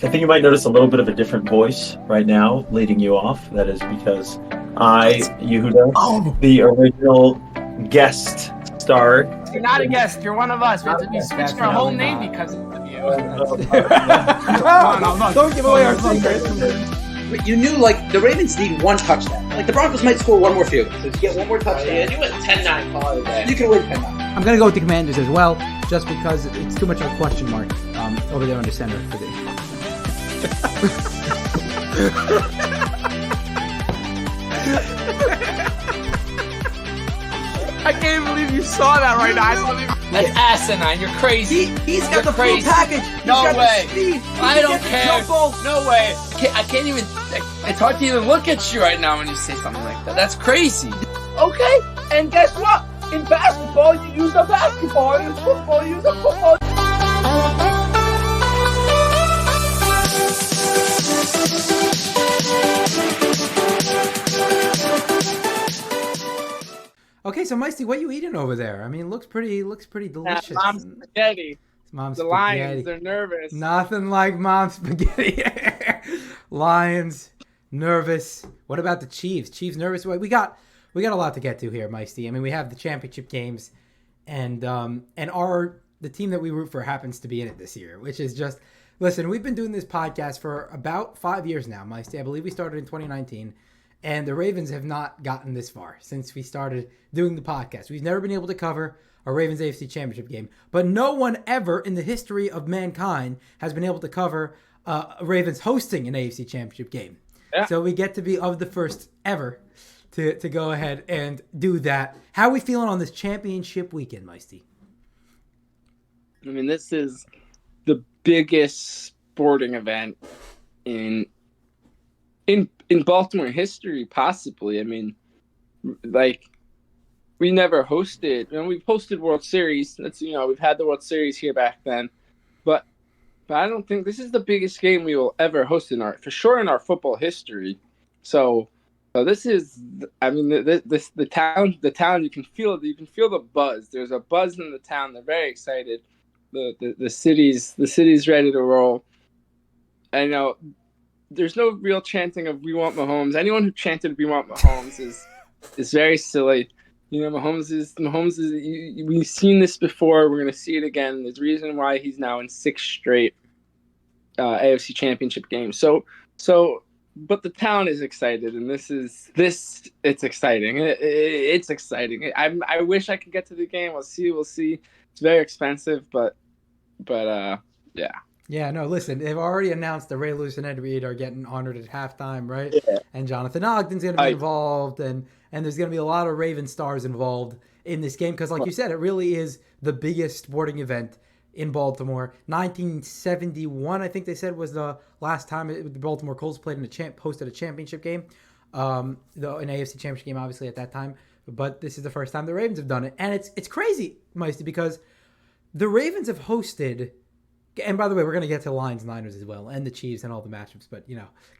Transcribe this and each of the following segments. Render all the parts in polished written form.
I think you might notice a little bit of a different voice right now leading you off. That is because I, Yehuda, the original guest star. You're not a guest. You're one of us. We have to be switching our whole name because of you. Don't give away our secrets. But you knew, like, the Ravens need one touchdown. Like, the Broncos might score one more field goal. So if you get one more touchdown, Yeah, you went 10-9 call today. you can win 10-9. I'm going to go with the Commanders as well, just because it's too much of a question mark over there under center for the... I can't believe you saw that right now. That's asinine. You're crazy. He's got You're the crazy. full package. He's No got way. the speed. I don't care. Jump ball. No way. I can't even. It's hard to even look at you right now when you say something like that. That's crazy. Okay. And guess what? In basketball, you use a basketball. In football, you use a football. Okay, so Meisty, what are you eating over there? I mean, it looks pretty delicious. Mom's spaghetti. Mom's The spaghetti. Lions, they're nervous. Nothing like mom's spaghetti. Lions, nervous. What about the Chiefs? Chiefs nervous. We got a lot to get to here, Meisty. I mean, we have the championship games, and the team that we root for happens to be in it this year, which is just listen. We've been doing this podcast for about 5 years now, Meisty. I believe we started in 2019. And the Ravens have not gotten this far since we started doing the podcast. We've never been able to cover a Ravens AFC Championship game. But no one ever in the history of mankind has been able to cover Ravens hosting an AFC Championship game. Yeah. So we get to be of the first ever to go ahead and do that. How are we feeling on this championship weekend, Meisty? I mean, this is the biggest sporting event in Baltimore history, possibly. I mean, like, we never hosted. We've hosted World Series. We've had the World Series here back then, but I don't think this is the biggest game we will ever host for sure in our football history. So this is. I mean, the town. You can feel the buzz. There's a buzz in the town. They're very excited. The city's ready to roll. I know. There's no real chanting of "We want Mahomes." Anyone who chanted "We want Mahomes" is very silly. Mahomes is. We've seen this before. We're going to see it again. There's a reason why he's now in 6 straight AFC Championship games. But the town is excited, and it's exciting. It's exciting. I wish I could get to the game. We'll see. It's very expensive, but yeah. Yeah, no, listen, they've already announced that Ray Lewis and Ed Reed are getting honored at halftime, right? Yeah. And Jonathan Ogden's going to be involved, and there's going to be a lot of Raven stars involved in this game because, like you said, it really is the biggest sporting event in Baltimore. 1971, I think they said, was the last time the Baltimore Colts played hosted a championship game, an AFC championship game, obviously, at that time. But this is the first time the Ravens have done it. And it's crazy, Meisty, because the Ravens have hosted... And by the way, we're going to get to Lions, Niners as well, and the Chiefs and all the matchups. But,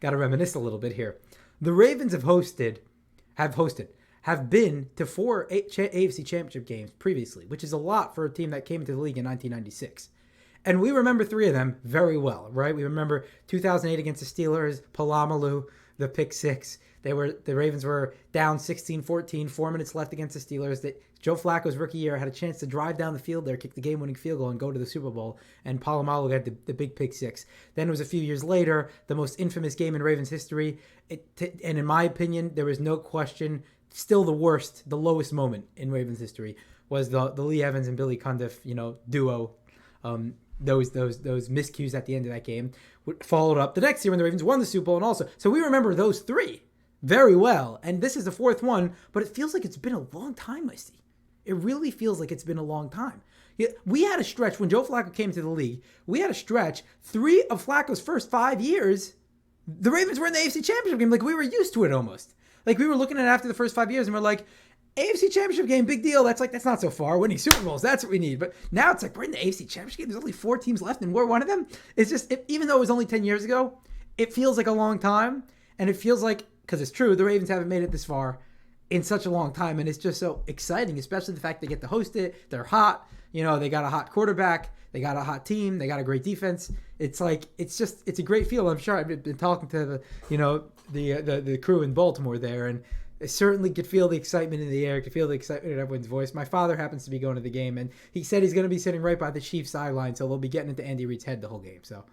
got to reminisce a little bit here. The Ravens have been to 4 AFC Championship games previously, which is a lot for a team that came into the league in 1996. And we remember 3 of them very well, right? We remember 2008 against the Steelers, Palamalu, the pick 6. The Ravens were down 16-14, 4 minutes left against the Steelers. Joe Flacco's rookie year had a chance to drive down the field there, kick the game-winning field goal, and go to the Super Bowl. And Palamalu had the big pick 6. Then it was a few years later, the most infamous game in Ravens history. And in my opinion, there was no question, still the lowest moment in Ravens history was the Lee Evans and Billy Cundiff, duo. Those miscues at the end of that game followed up the next year when the Ravens won the Super Bowl, and also so we remember those 3 very well. And this is the 4th one, but it feels like it's been a long time, I see. It really feels like it's been a long time. We had a stretch when Joe Flacco came to the league. We had a stretch 3 of Flacco's first 5 years. The Ravens were in the AFC Championship game. Like, we were used to it almost. Like, we were looking at it after the first 5 years and we're like, AFC Championship game, big deal. That's not so far. Winning Super Bowls, that's what we need. But now it's like we're in the AFC Championship game. There's only 4 teams left and we're one of them. It's just, even though it was only 10 years ago, it feels like a long time. And it feels like, because it's true, the Ravens haven't made it this far in such a long time. And it's just so exciting, especially the fact they get to host it. They're hot. They got a hot quarterback, they got a hot team, they got a great defense. It's like it's a great feel. I'm sure I've been talking to the crew in Baltimore there, and I certainly could feel the excitement in the air, could feel the excitement in everyone's voice. My father happens to be going to the game, and he said he's going to be sitting right by the Chiefs sideline, so they'll be getting into Andy Reid's head the whole game. So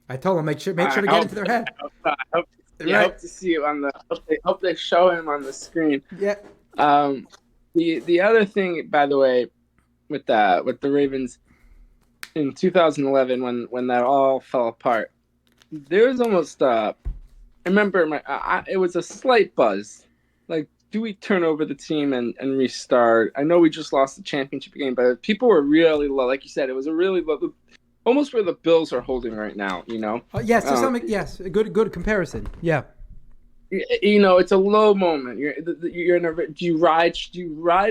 I told him make sure to get into their head. I hope to see it on the. Hope they show him on the screen. Yeah. The other thing, by the way, with the Ravens in 2011 when that all fell apart, there was almost I remember it was a slight buzz. Like, do we turn over the team and restart? I know we just lost the championship game, but people were really low. Like you said, it was a really low, almost where the Bills are holding right now. Yes, to some yes, a good comparison. Yeah. It's a low moment. You're in a. Do you ride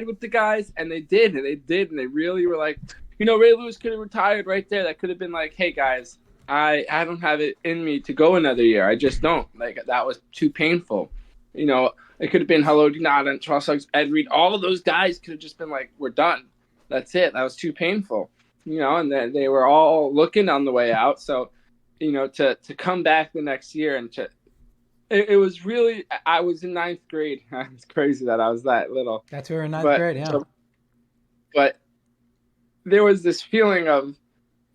with the guys? And they did, and they really were like, Ray Lewis could have retired right there. That could have been like, hey guys, I don't have it in me to go another year. I just don't. Like, that was too painful. It could have been Haloti Ngata, Charles Suggs, Ed Reed. All of those guys could have just been like, we're done. That's it. That was too painful. And then they were all looking on the way out. So, to come back the next year and it was really, I was in ninth grade. It's crazy that I was that little. That's where in ninth grade, yeah. But there was this feeling of,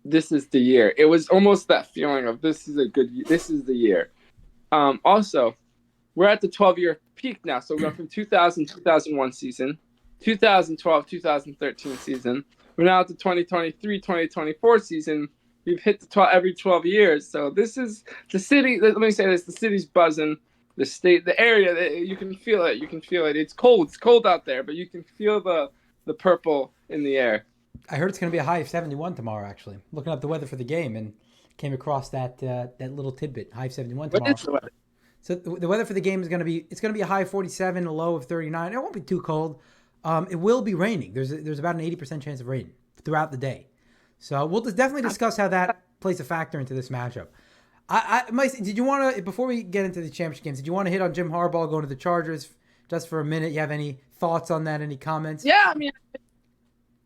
this is the year. It was almost that feeling of, this is the year. Also, we're at the 12-year peak now. So we went from 2001 season, 2012, 2013 season. We're now at the 2023, 2024 season. We've hit every 12 years. So this is the city. Let me say this. The city's buzzing. The state, the area, you can feel it. You can feel it. It's cold. It's cold out there, but you can feel the purple in the air. I heard it's going to be a high of 71 tomorrow, actually. Looking up the weather for the game and came across that little tidbit, high of 71 tomorrow. What is the weather? So the weather for the game is going to be a high of 47, a low of 39. It won't be too cold. It will be raining. There's about an 80% chance of rain throughout the day. So we'll definitely discuss how that plays a factor into this matchup. Mike, did you want to, before we get into the championship games, did you want to hit on Jim Harbaugh going to the Chargers just for a minute? You have any thoughts on that? Any comments? Yeah, I mean,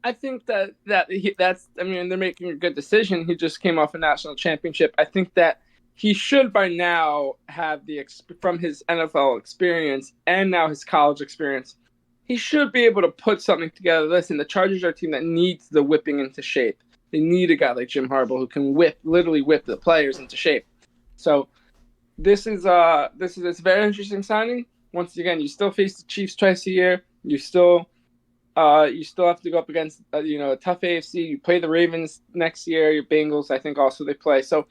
I think that's they're making a good decision. He just came off a national championship. I think that he should by now have from his NFL experience and now his college experience, he should be able to put something together. Listen, the Chargers are a team that needs the whipping into shape. They need a guy like Jim Harbaugh who can literally whip the players into shape. So this is a very interesting signing. Once again, you still face the Chiefs twice a year. You still have to go up against a tough AFC. You play the Ravens next year. Your Bengals, I think, also they play. So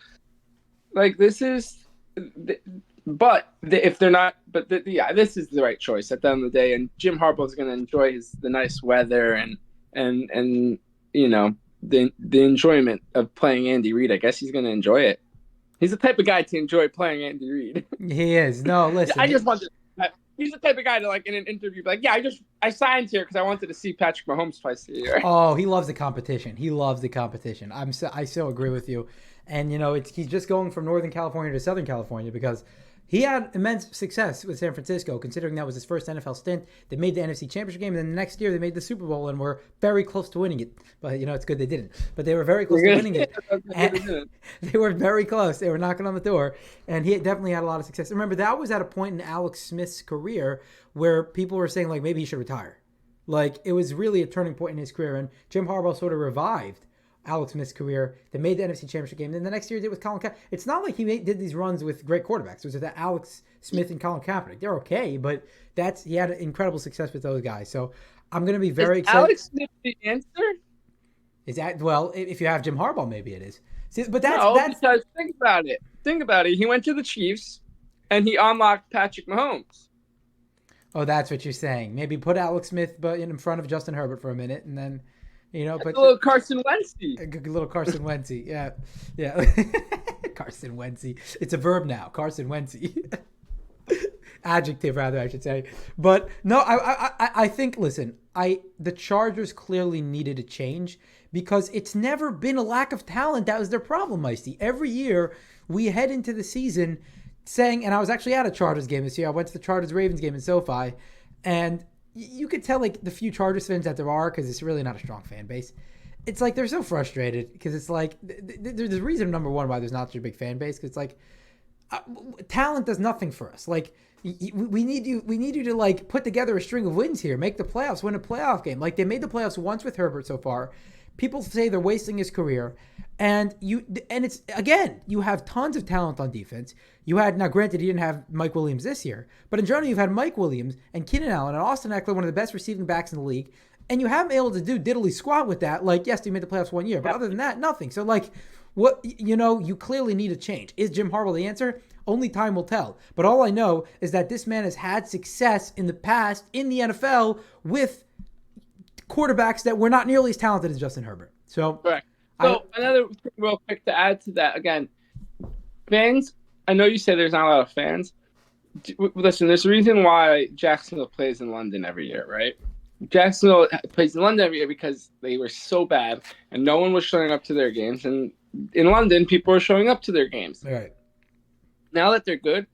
like this is, if they're not, this is the right choice at the end of the day. And Jim Harbaugh is going to enjoy the nice weather and the enjoyment of playing Andy Reid. I guess he's going to enjoy it. He's the type of guy to enjoy playing Andy Reid. He is. No, listen. He's the type of guy to, like, in an interview, be like, yeah, I signed here because I wanted to see Patrick Mahomes twice a year. Oh, he loves the competition. I so agree with you. And, he's just going from Northern California to Southern California because he had immense success with San Francisco, considering that was his first NFL stint. They made the NFC Championship game, and then the next year they made the Super Bowl and were very close to winning it. But, it's good they didn't. But they were very close to winning it. They were very close. They were knocking on the door, and he definitely had a lot of success. Remember, that was at a point in Alex Smith's career where people were saying, like, maybe he should retire. Like, it was really a turning point in his career, and Jim Harbaugh sort of revived Alex Smith's career. They made the NFC Championship game. Then the next year they did with Colin Kaepernick. It's not like he did these runs with great quarterbacks. It was that Alex Smith and Colin Kaepernick. They're okay, but he had incredible success with those guys. So I'm going to be very excited. Alex Smith the answer? Is that, well, if you have Jim Harbaugh, maybe it is. See, but because think about it. He went to the Chiefs and he unlocked Patrick Mahomes. Oh, that's what you're saying. Maybe put Alex Smith in front of Justin Herbert for a minute, and then but a little Carson Wentzty. A little Carson Wentzty, yeah. Carson Wentzty. It's a verb now, Carson Wentzty. Adjective, rather, I should say. But no, I think. Listen, the Chargers clearly needed a change because it's never been a lack of talent that was their problem, Meisty. Every year we head into the season saying, and I was actually at a Chargers game this year. I went to the Chargers-Ravens game in SoFi, and you could tell, like, the few Chargers fans that there are, because it's really not a strong fan base, it's like they're so frustrated because it's like there's a reason, number one, why there's not such a big fan base. Because it's like talent does nothing for us. Like we need you to like put together a string of wins here, make the playoffs, win a playoff game. Like they made the playoffs once with Herbert so far. People say they're wasting his career, and it's again, you have tons of talent on defense. You had, now granted he didn't have Mike Williams this year, but in general you've had Mike Williams and Keenan Allen and Austin Eckler, one of the best receiving backs in the league, and you haven't been able to do diddly squat with that. Like, yes, they made the playoffs one year, but other than that, nothing. So like, what, you clearly need a change. Is Jim Harbaugh the answer? Only time will tell. But all I know is that this man has had success in the past in the NFL with quarterbacks that were not nearly as talented as Justin Herbert. So, correct. So another thing real quick to add to that, again, fans, I know you say there's not a lot of fans. Listen, there's a reason why Jacksonville plays in London every year, right? Jacksonville plays in London every year because they were so bad and no one was showing up to their games. And in London, people are showing up to their games. all right. Now that they're good,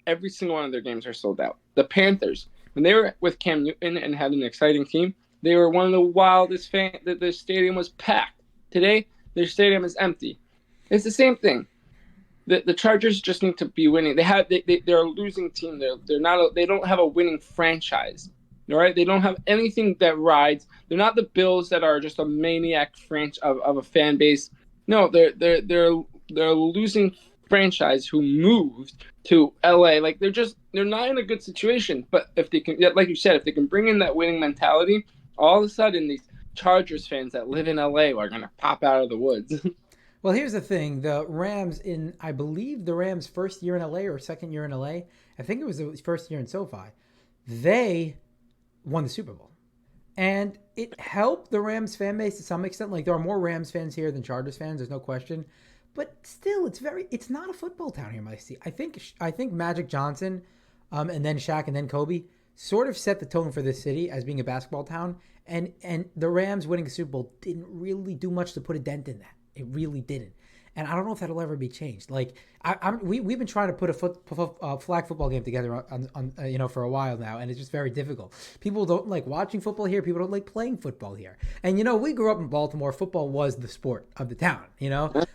every single one of their games are sold out. The Panthers, when they were with Cam Newton and had an exciting team, they were one of the wildest fans. The stadium was packed. Today, their stadium is empty. It's the same thing. The Chargers just need to be winning. They're a losing team. They don't have a winning franchise. All right, they don't have anything that rides. They're not the Bills that are just a maniac of a fan base. No, they're a losing franchise who moved to LA. Like they're not in a good situation. But if they can, like you said, if they can bring in that winning mentality, all of a sudden these Chargers fans that live in LA are gonna pop out of the woods. Well, here's the thing. The Rams I believe the Rams' first year in LA or second year in LA, I think it was the first year in SoFi, they won the Super Bowl. And it helped the Rams fan base to some extent. Like there are more Rams fans here than Chargers fans, there's no question. But still, it's not a football town here, Micey. I think Magic Johnson, and then Shaq and then Kobe sort of set the tone for this city as being a basketball town. And the Rams winning the Super Bowl didn't really do much to put a dent in that. It really didn't. And I don't know if that'll ever be changed. Like we've been trying to put a flag football game together on for a while now, and it's just very difficult. People don't like watching football here. People don't like playing football here. And we grew up in Baltimore. Football was the sport of the town.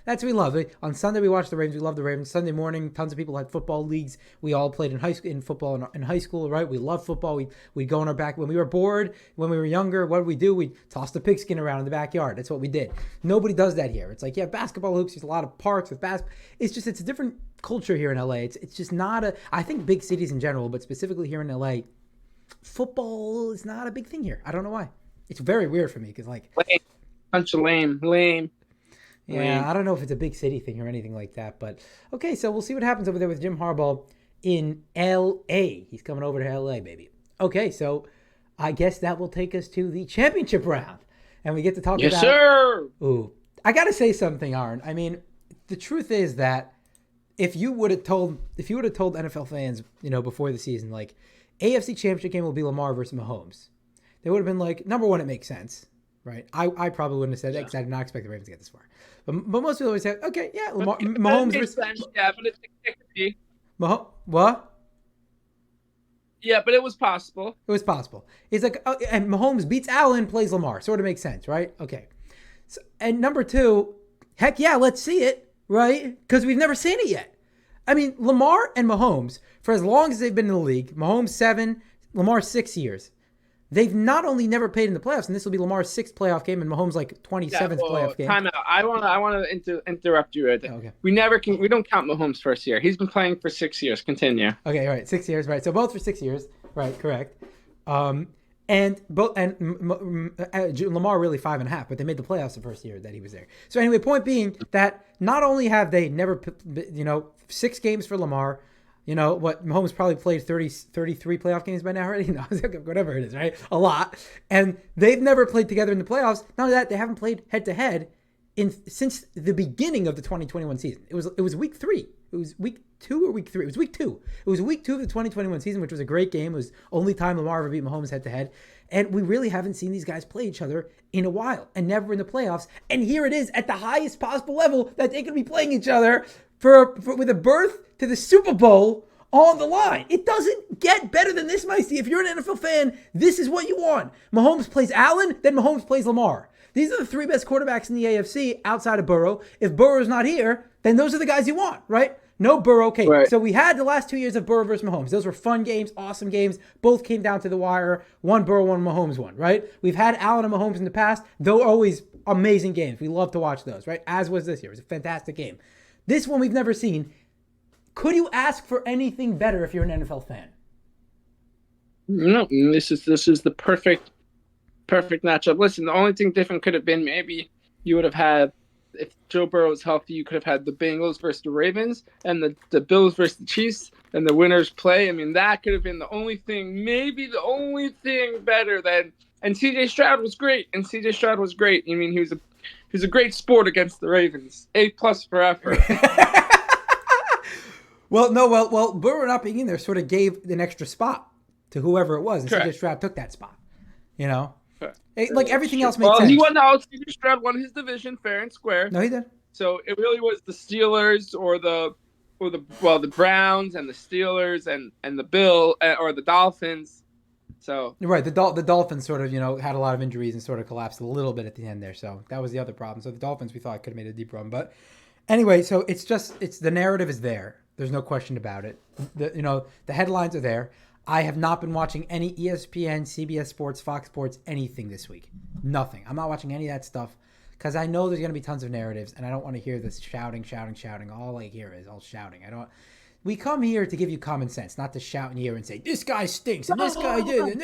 That's what we love. On Sunday we watched the Ravens. We love the Ravens. Sunday morning, tons of people had football leagues. We all played in football in high school, right? We love football. We'd go in our back when we were bored. When we were younger, what did we do? We'd toss the pigskin around in the backyard. That's what we did. Nobody does that here. It's like basketball hoops. There's a lot of parks with basketball. It's a different culture here in LA. It's just not I think big cities in general, but specifically here in LA, football is not a big thing here. I don't know why. It's very weird for me because Bunch of lame. Yeah, lame. I don't know if it's a big city thing or anything like that, but okay, so we'll see what happens over there with Jim Harbaugh in LA. He's coming over to LA, baby. Okay, so I guess that will take us to the championship round. And we get to talk about... Yes, sir! Ooh. I got to say something, Aaron. I mean, the truth is that if you would have told NFL fans, before the season, like, AFC Championship game will be Lamar versus Mahomes, they would have been like, number one, it makes sense, right? I probably wouldn't have said that because I did not expect the Ravens to get this far. But most people always say, okay, yeah, Mahomes versus... Yeah, but it could be. What? Yeah, but it was possible. It was possible. It's like, and Mahomes beats Allen, plays Lamar. Sort of makes sense, right? Okay. So, and number two, heck yeah, let's see it, right? Because we've never seen it yet. I mean, Lamar and Mahomes, for as long as they've been in the league, Mahomes 7, Lamar 6 years, they've not only never played in the playoffs, and this will be Lamar's 6th playoff game, and Mahomes' 27th playoff game. Time out. I want to interrupt you right there. Okay. We don't count Mahomes' first year. He's been playing for 6 years. Continue. Okay, all right, 6 years, right? So both for 6 years, right? Correct. And Lamar really 5.5, but they made the playoffs the first year that he was there. So anyway, point being that not only have they never, 6 games for Lamar, Mahomes probably played 33 playoff games by now already. No, whatever it is, right? A lot. And they've never played together in the playoffs. Not only that, they haven't played head to head since the beginning of the 2021 season. It was week 3. It was week 2 or week 3. It was week 2. It was week 2 of the 2021 season, which was a great game. It was only time Lamar ever beat Mahomes head to head. And we really haven't seen these guys play each other in a while and never in the playoffs. And here it is at the highest possible level that they could be playing each other with a berth to the Super Bowl on the line. It doesn't get better than this, Micey. If you're an NFL fan, this is what you want. Mahomes plays Allen, then Mahomes plays Lamar. These are the three best quarterbacks in the AFC outside of Burrow. If Burrow's not here, then those are the guys you want, right? No Burrow. Okay, right. So we had the last 2 years of Burrow versus Mahomes. Those were fun games, awesome games. Both came down to the wire. One Burrow, one Mahomes won, right? We've had Allen and Mahomes in the past. They're always amazing games. We love to watch those, right? As was this year. It was a fantastic game. This one we've never seen. Could you ask for anything better if you're an NFL fan? No, this is the perfect matchup. Listen, the only thing different could have been maybe you would have had, if Joe Burrow was healthy, you could have had the Bengals versus the Ravens and the Bills versus the Chiefs and the winners play. I mean, that could have been the only thing, maybe the only thing better than. And C.J. Stroud was great. I mean, he was a great sport against the Ravens. A+ for effort. Well, Burrow not being in there sort of gave an extra spot to whoever it was, and C.J. Stroud took that spot. You know, like everything else makes sense. He won out. C.J. Stroud won his division fair and square. No, he did. So it really was the Steelers or the Browns and the Steelers and the the Dolphins. So right, the Dolphins sort of had a lot of injuries and sort of collapsed a little bit at the end there. So that was the other problem. So the Dolphins we thought could have made a deep run, but anyway, so it's the narrative is there. There's no question about it. The headlines are there. I have not been watching any ESPN, CBS Sports, Fox Sports, anything this week. Nothing. I'm not watching any of that stuff because I know there's going to be tons of narratives, and I don't want to hear this shouting. All I hear is all shouting. We come here to give you common sense, not to shout in here and say, this guy stinks, and this guy did.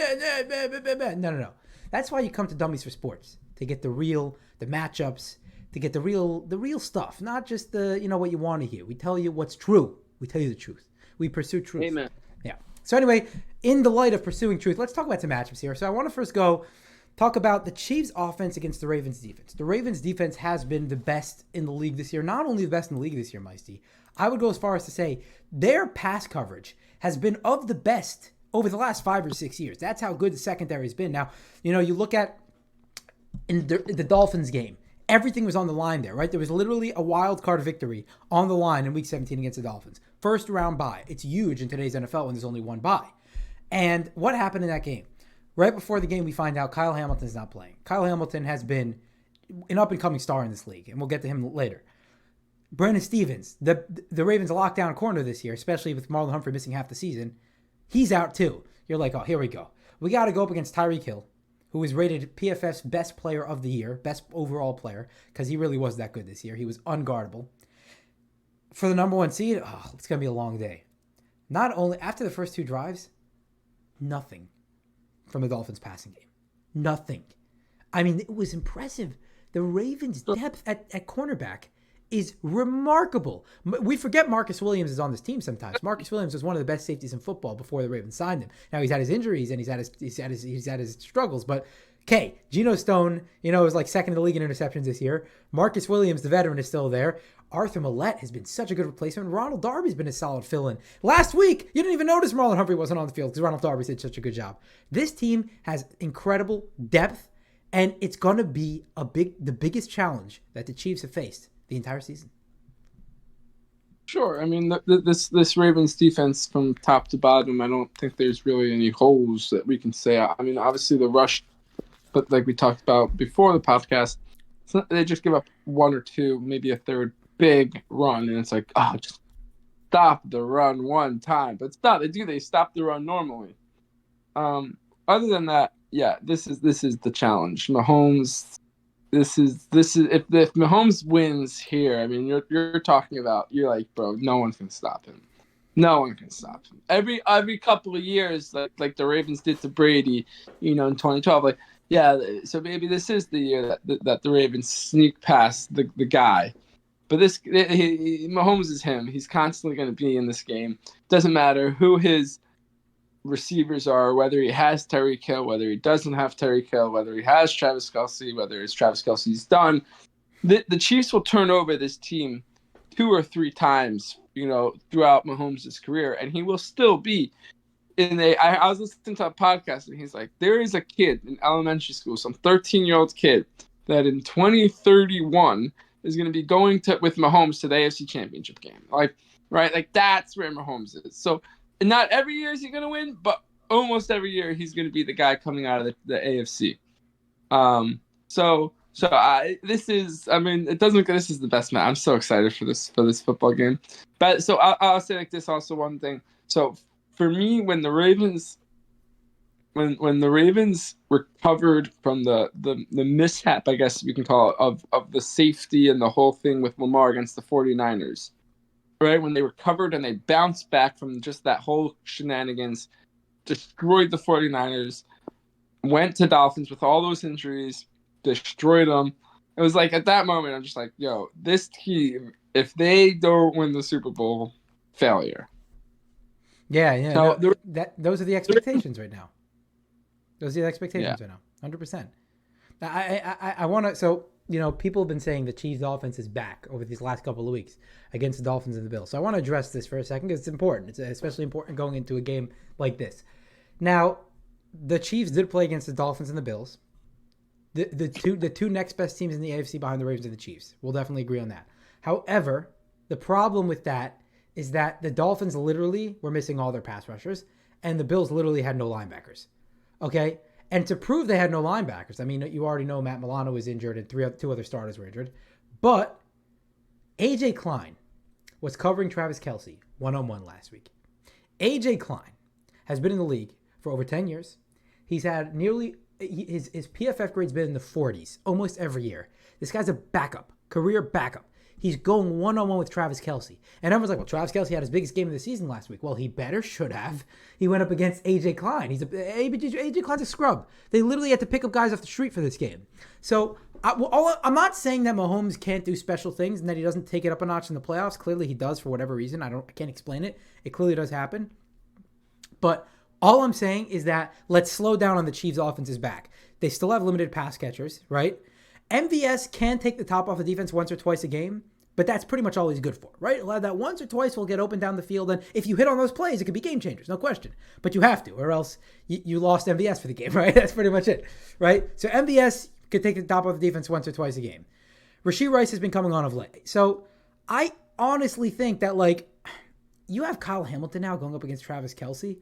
No. That's why you come to Dummies for Sports, to get the matchups, to get the real stuff, not just what you want to hear. We tell you what's true. We tell you the truth. We pursue truth. Amen. Yeah. So anyway, in the light of pursuing truth, let's talk about some matchups here. So I want to first talk about the Chiefs' offense against the Ravens' defense. The Ravens' defense has been the best in the league this year. Not only the best in the league this year, Meisty, I would go as far as to say their pass coverage has been of the best over the last 5 or 6 years. That's how good the secondary has been. Now, you look at in the Dolphins game, everything was on the line there, right? There was literally a wild card victory on the line in Week 17 against the Dolphins. First round bye. It's huge in today's NFL when there's only one bye. And what happened in that game? Right before the game, we find out Kyle Hamilton's not playing. Kyle Hamilton has been an up-and-coming star in this league, and we'll get to him later. Brandon Stevens, the Ravens' lockdown corner this year, especially with Marlon Humphrey missing half the season, he's out too. You're like, oh, here we go. We got to go up against Tyreek Hill, who was rated PFF's best player of the year, best overall player, because he really was that good this year. He was unguardable. For the number one seed, it's going to be a long day. Not only after the first 2 drives, nothing from the Dolphins passing game. Nothing. I mean, it was impressive. The Ravens' depth at cornerback is remarkable. We forget Marcus Williams is on this team sometimes. Marcus Williams was one of the best safeties in football before the Ravens signed him. Now he's had his injuries and he's had his struggles, but okay, Geno Stone, is like second in the league in interceptions this year. Marcus Williams, the veteran, is still there. Arthur Millette has been such a good replacement. Ronald Darby's been a solid fill-in. Last week, you didn't even notice Marlon Humphrey wasn't on the field because Ronald Darby did such a good job. This team has incredible depth, and it's going to be the biggest challenge that the Chiefs have faced the entire season. Sure. I mean, this Ravens defense from top to bottom, I don't think there's really any holes that we can say. I mean, obviously the rush, but like we talked about before the podcast, they just give up 1 or 2, maybe a third big run, and it's like, just stop the run one time. But it's not. They stop the run normally. Other than that, yeah, this is the challenge. Mahomes. This is if Mahomes wins here, I mean, you're talking about, you're like, bro, no one can stop him. No one can stop him. Every couple of years, like the Ravens did to Brady, in 2012, like, yeah. So maybe this is the year that the Ravens sneak past the guy. But Mahomes is him. He's constantly going to be in this game. Doesn't matter who his receivers are, whether he has Tyreek Hill, whether he doesn't have Tyreek Hill, whether he has Travis Kelce, whether it's Travis Kelce's done. The Chiefs will turn over this team 2 or 3 times, throughout Mahomes' career, and he will still be I was listening to a podcast, and he's like, there is a kid in elementary school, some 13-year-old kid, that in 2031 is going to be going with Mahomes to the AFC Championship game. Like, right? Like, that's where Mahomes is. So, not every year is he going to win, but almost every year he's going to be the guy coming out of the AFC. So, So it doesn't look like this is the best match. I'm so excited for this football game. But so I'll say like this also one thing. So for me, when the Ravens recovered from the mishap, I guess we can call it, of the safety and the whole thing with Lamar against the 49ers, right? When they recovered and they bounced back from just that whole shenanigans, destroyed the 49ers, went to Dolphins with all those injuries, destroyed them. It was like at that moment, I'm just like, yo, this team, if they don't win the Super Bowl, failure. Yeah. So those are the expectations right now. Those are the expectations right now, 100%. I want to. So people have been saying the Chiefs' offense is back over these last couple of weeks against the Dolphins and the Bills. So I want to address this for a second because it's important. It's especially important going into a game like this. Now, the Chiefs did play against the Dolphins and the Bills. The two next best teams in the AFC behind the Ravens are the Chiefs. We'll definitely agree on that. However, the problem with that is that the Dolphins literally were missing all their pass rushers, and the Bills literally had no linebackers. Okay? And to prove they had no linebackers, I mean, you already know Matt Milano was injured and two other starters were injured. But A.J. Klein was covering Travis Kelce one-on-one last week. A.J. Klein has been in the league for over 10 years. He's had his PFF grade's been in the 40s almost every year. This guy's a backup, career backup. He's going one-on-one with Travis Kelce. And everyone's like, well, Travis Kelce had his biggest game of the season last week. Well, he should have. He went up against A.J. Klein. A.J. Klein's a scrub. They literally had to pick up guys off the street for this game. So I'm not saying that Mahomes can't do special things and that he doesn't take it up a notch in the playoffs. Clearly he does for whatever reason. I can't explain it. It clearly does happen. But all I'm saying is that let's slow down on the Chiefs' offense's back. They still have limited pass catchers, right? MVS can take the top off the defense once or twice a game, but that's pretty much all he's good for, right? That once or twice will get open down the field, and if you hit on those plays, it could be game changers, no question. But you have to, or else you lost MVS for the game, right? That's pretty much it, right? So MVS could take the top off the defense once or twice a game. Rashee Rice has been coming on of late. So I honestly think that, you have Kyle Hamilton now going up against Travis Kelce.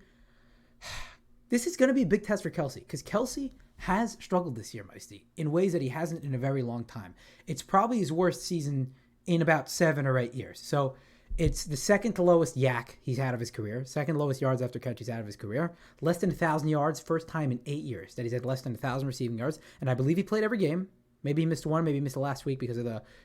This is going to be a big test for Kelce because Kelce has struggled this year, Meisty, in ways that he hasn't in a very long time. It's probably his worst season in about 7 or 8 years. So it's the second to lowest yak he's had of his career, second lowest yards after catch he's had of his career, less than 1,000 yards, first time in 8 years that he's had less than 1,000 receiving yards. And I believe he played every game. Maybe he missed one, maybe he missed the last week because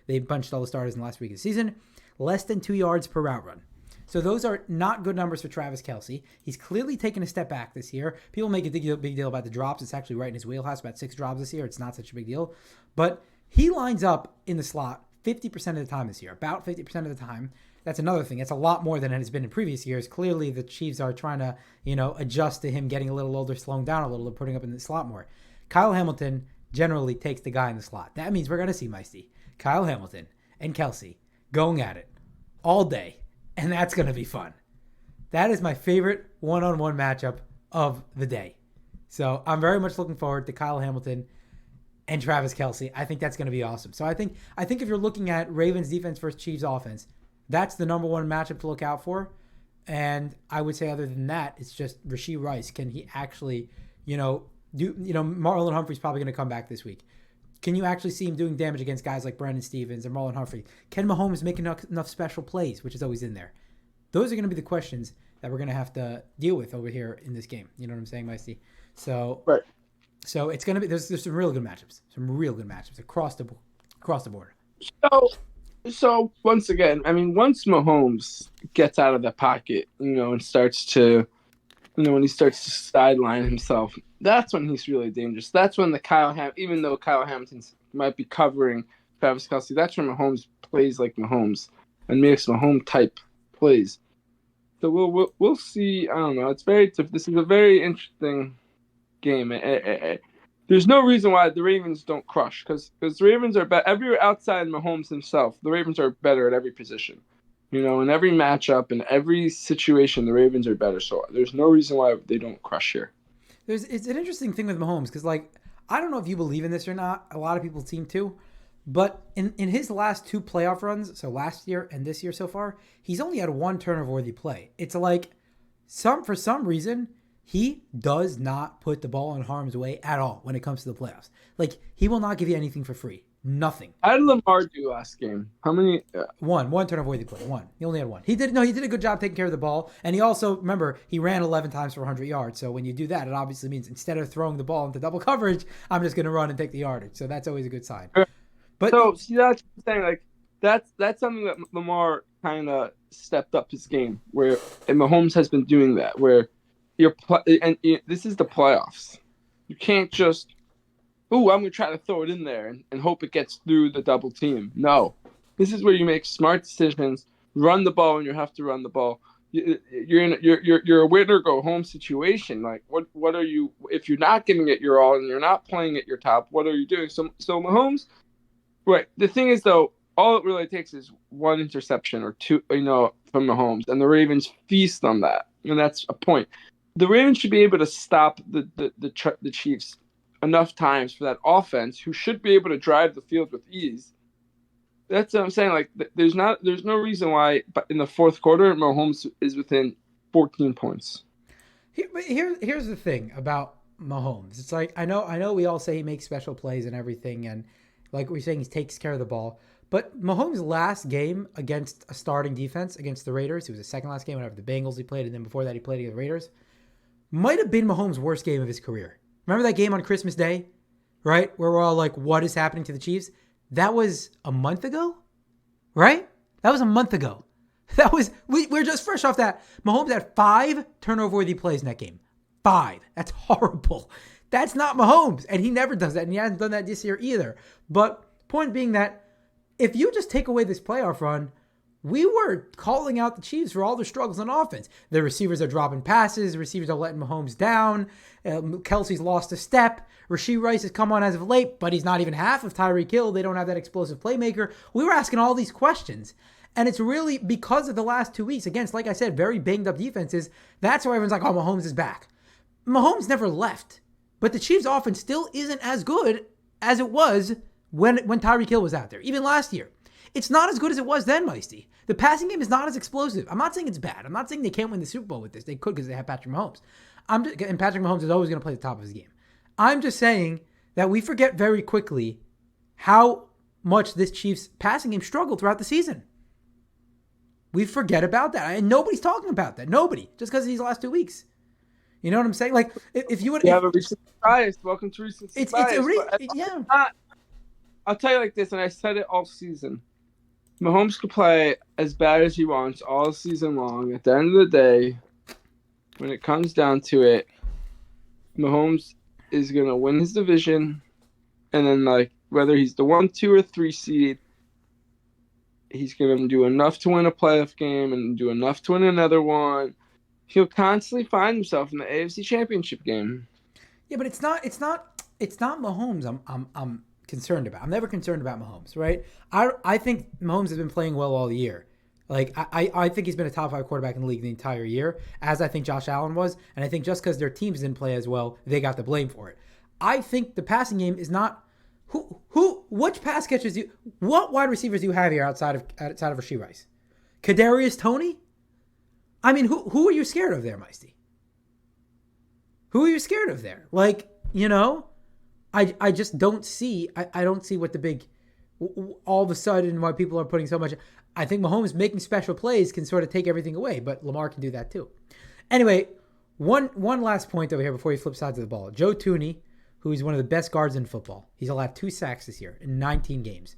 they bunched all the starters in the last week of the season. Less than 2 yards per route run. So those are not good numbers for Travis Kelce. He's clearly taken a step back this year. People make a big deal about the drops. It's actually right in his wheelhouse, about 6 drops this year. It's not such a big deal. But he lines up in the slot 50% of the time this year, about 50% of the time. That's another thing. It's a lot more than it has been in previous years. Clearly, the Chiefs are trying to, adjust to him getting a little older, slowing down a little, and putting up in the slot more. Kyle Hamilton generally takes the guy in the slot. That means we're going to see, Meisty, Kyle Hamilton and Kelce going at it all day. And that's going to be fun. That is my favorite one-on-one matchup of the day. So I'm very much looking forward to Kyle Hamilton and Travis Kelce. I think that's going to be awesome. So I think if you're looking at Ravens defense versus Chiefs offense, that's the number one matchup to look out for. And I would say other than that, it's just Rashee Rice. Can he actually, Marlon Humphrey's probably going to come back this week. Can you actually see him doing damage against guys like Brandon Stevens and Marlon Humphrey? Can Mahomes make enough special plays, which is always in there? Those are going to be the questions that we're going to have to deal with over here in this game. You know what I'm saying, Meisty? So, right. So it's going to be there's some real good matchups, across the board. So once again, I mean, once Mahomes gets out of the pocket, and starts to, when he starts to sideline himself, that's when he's really dangerous. That's when even though Kyle Hamilton might be covering Travis Kelce, that's when Mahomes plays like Mahomes and makes Mahomes type plays. So we'll see. I don't know. It's very tough. This is a very interesting game. There's no reason why the Ravens don't crush because the Ravens are better. Every outside Mahomes himself, the Ravens are better at every position. In every matchup, in every situation, the Ravens are better. So there's no reason why they don't crush here. It's an interesting thing with Mahomes because, I don't know if you believe in this or not. A lot of people seem to. But in his last 2 playoff runs, so last year and this year so far, he's only had 1 turnover-worthy play. It's for some reason, he does not put the ball in harm's way at all when it comes to the playoffs. Like, he will not give you anything for free. Nothing. How did Lamar do last game? How many? One turnover worthy play. One. He only had one. He did a good job taking care of the ball. And he also, remember, he ran 11 times for 100 yards. So when you do that, it obviously means instead of throwing the ball into double coverage, I'm just going to run and take the yardage. So that's always a good sign. But so see, that's what I'm saying. Like that's something that Lamar kind of stepped up his game. And Mahomes has been doing that. Where this is the playoffs. You can't just, I'm going to try to throw it in there and hope it gets through the double team. No. This is where you make smart decisions, run the ball when you have to run the ball. You're a winner go home situation. Like what are you, if you're not giving it your all and you're not playing at your top, what are you doing? So Mahomes, right. The thing is though, all it really takes is one interception or two, from Mahomes, and the Ravens feast on that. And that's a point. The Ravens should be able to stop the Chiefs enough times for that offense, who should be able to drive the field with ease. That's what I'm saying. Like, there's no reason why in the fourth quarter Mahomes is within 14 points. Here's the thing about Mahomes. It's like I know we all say he makes special plays and everything, and like we're saying he takes care of the ball. But Mahomes' last game against a starting defense against the Raiders, it was the second last game, whenever the Bengals he played, and then before that he played against the Raiders, might have been Mahomes' worst game of his career. Remember that game on Christmas Day, right? Where we're all like, what is happening to the Chiefs? That was a month ago, right? That was a month ago. We're just fresh off that. Mahomes had 5 turnover-worthy plays in that game. 5. That's horrible. That's not Mahomes. And he never does that. And he hasn't done that this year either. But point being that if you just take away this playoff run, we were calling out the Chiefs for all their struggles on offense. The receivers are dropping passes. The receivers are letting Mahomes down. Kelsey's lost a step. Rashee Rice has come on as of late, but he's not even half of Tyreek Hill. They don't have that explosive playmaker. We were asking all these questions. And it's really because of the last 2 weeks, against, like I said, very banged up defenses. That's why everyone's like, oh, Mahomes is back. Mahomes never left. But the Chiefs' offense still isn't as good as it was when Tyreek Hill was out there, even last year. It's not as good as it was then, Meisty. The passing game is not as explosive. I'm not saying it's bad. I'm not saying they can't win the Super Bowl with this. They could because they have Patrick Mahomes. And Patrick Mahomes is always going to play the top of his game. I'm just saying that we forget very quickly how much this Chiefs passing game struggled throughout the season. We forget about that. And nobody's talking about that. Nobody. Just because of these last 2 weeks. You know what I'm saying? Like, if you would... You have a recency bias. Welcome to recency bias. Yeah. I'll tell you like this, and I said it all season. Mahomes could play as bad as he wants all season long. At the end of the day, when it comes down to it, Mahomes is going to win his division. And then, like, whether he's the 1, 2, or 3 seed, he's going to do enough to win a playoff game and do enough to win another one. He'll constantly find himself in the AFC Championship game. Yeah, but it's not Mahomes I'm concerned about. I'm never concerned about Mahomes, right? I think Mahomes has been playing well all year. Like, I think he's been a top 5 quarterback in the league the entire year, as I think Josh Allen was. And I think just because their teams didn't play as well, they got the blame for it. I think the passing game is not which pass catchers what wide receivers do you have here outside of Rashee Rice? Kadarius Toney? I mean, who are you scared of there, Meisty? Who are you scared of there? Like, I just don't see. I don't see what the big. All of a sudden, why people are putting so much. I think Mahomes making special plays can sort of take everything away, but Lamar can do that too. Anyway, one last point over here before he flips sides of the ball. Joe Thuney, who's one of the best guards in football, he's allowed 2 sacks this year in 19 games,